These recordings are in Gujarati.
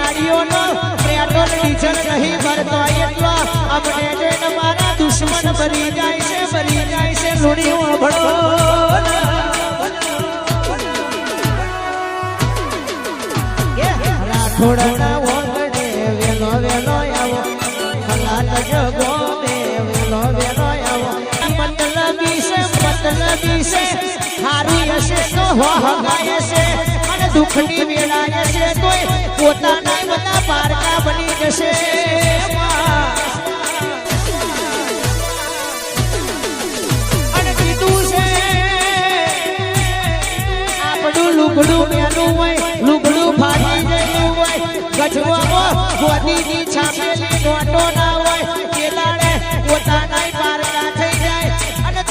ગાડીઓનો પેટ્રોલ ડીઝલ નહીં ભરતો એટલો અમને જોઈને મારા દુશ્મન ભરી જાય છે લોડીઓ ભળો થોડા ઓગણે વેલો આવો હલાલ જગો વેલો આવો મતલબી છે હારી હશે તો હગાય છે અને દુઃખની વેળાય છે તોય પોતાના બધા પારકા બની જશે અને કીધું છે આપણું લુગડું મેલું હોય લુગડું ફાટી જયું હોય ગજવામાં ગોદીની છાપેલી નોટો ના હોય કેલાડે પોતાના પારકા થઈ જાય અને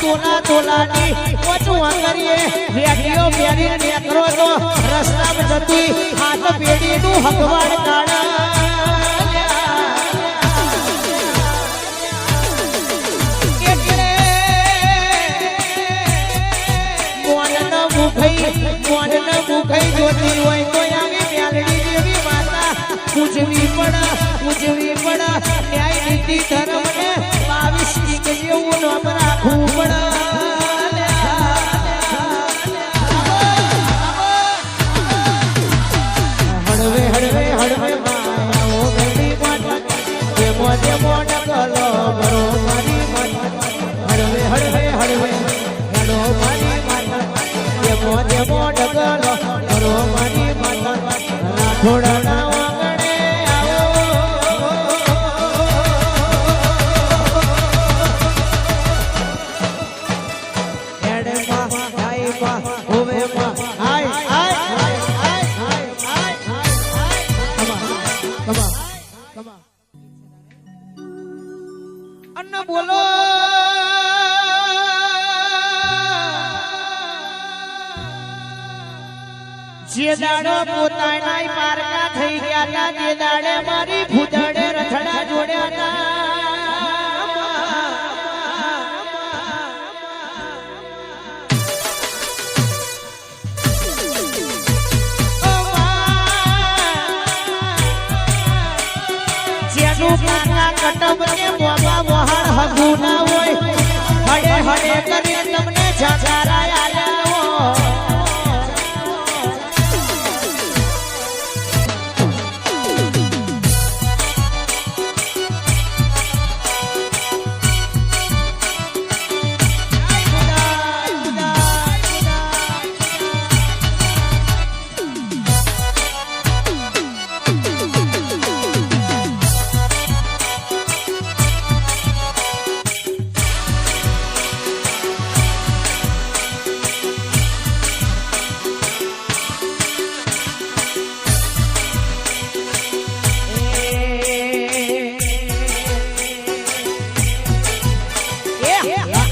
તોલાની ઓછું કરીએ રેડિયો પહેરીને નેકરો તો રસ્તામાં જતી હાથ પેઢીનું હકવાડ કાઢા મોનને મુખઈ જોતી હોય તો આવી મેલડી જેવી માતા પૂજવી પડ ન્યાય નીતિ ધર્મને 22 ઇંચ જેવું નામ રાખવું પડ હળવે માયાઓ ગળી માતા જેમો ડગલો કરો મારી માતા હળવે હેડો મારી માતા જેમો ડગલો કરો મારી માતા રાઠોડના વાંગણે આવો હેડમાં હાઈમાં હોવેમાં હાય અન્ન બોલો જે દાડો પોતાના પારકા થઈ ગયા હતા તે દાડે મારી ભૂદડે રથડા જોડ્યા હતા જેનું કાકા કટમ ને મોબા મોહાણ હગુ ના હોય હડે કરી તમને જાજારા આલ્યા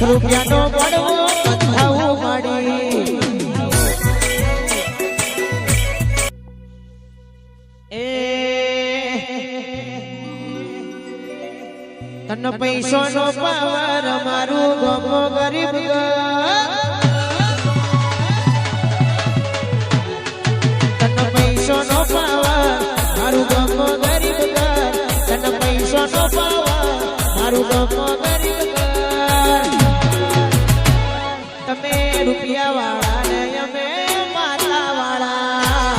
રૂપિયાનો પડવો બંધાવું મળી તને પૈસો નો પાવર મારું ગમો ગરીબ તને પૈસો નો પાવર મારું ગમો ગરીબ તને પૈસો નો પાવર મારું ગમો ગરીબ તમે રૂપિયા વાળા ને અમે માતા વાળા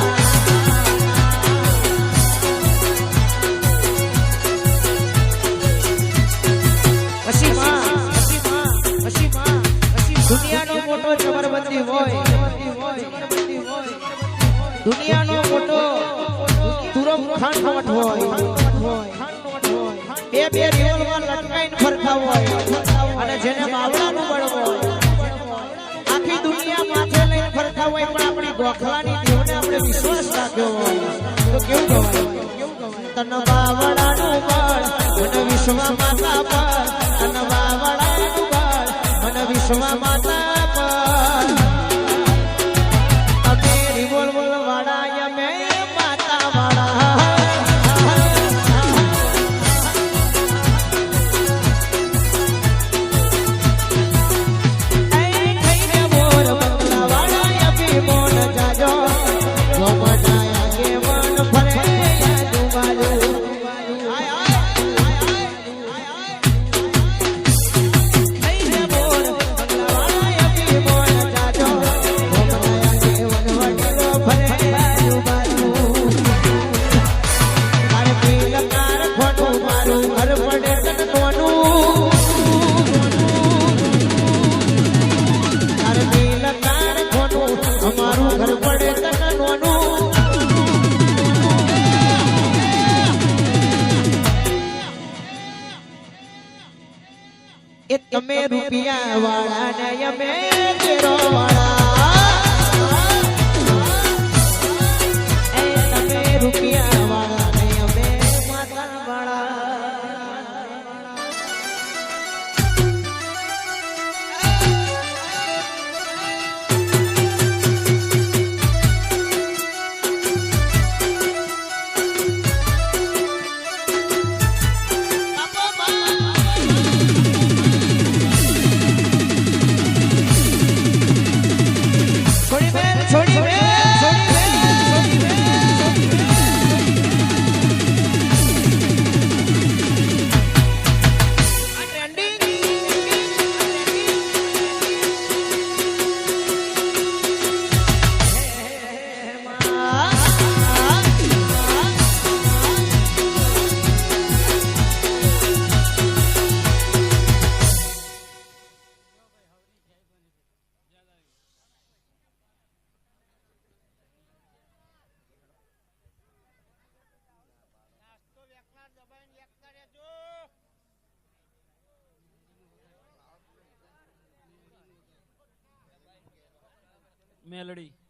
પછી દુનિયાનો મોટો જબરબંધી હોય દુનિયાનો મોટો તુરમ ખાંડ હોય બે રિવોલ્વર લટકાઈને ફરતા હોય અને જેને બાવળાનું બળ હોય આખી દુનિયા માથે લઈને ફરતા હોય પણ આપણી ગોખલાની દેવને આપણે વિશ્વાસ રાખ્યો હોય તો કેવું કહેવાય તન બાવળાનું બળ મને વિશ્વ માતા પર તન બાવળાનું બળ મને વિશ્વ માતા પર અમે રિવોલ્વર વાળા અમે માતા વાળા મોન જાજો ગોમનાયા કે મન ફરે તમે રૂપિયા વાળા ને અમે ઘેરો વાળા એ તમે રૂપિયા વાળા ને અમે માતા વાળા મેલડી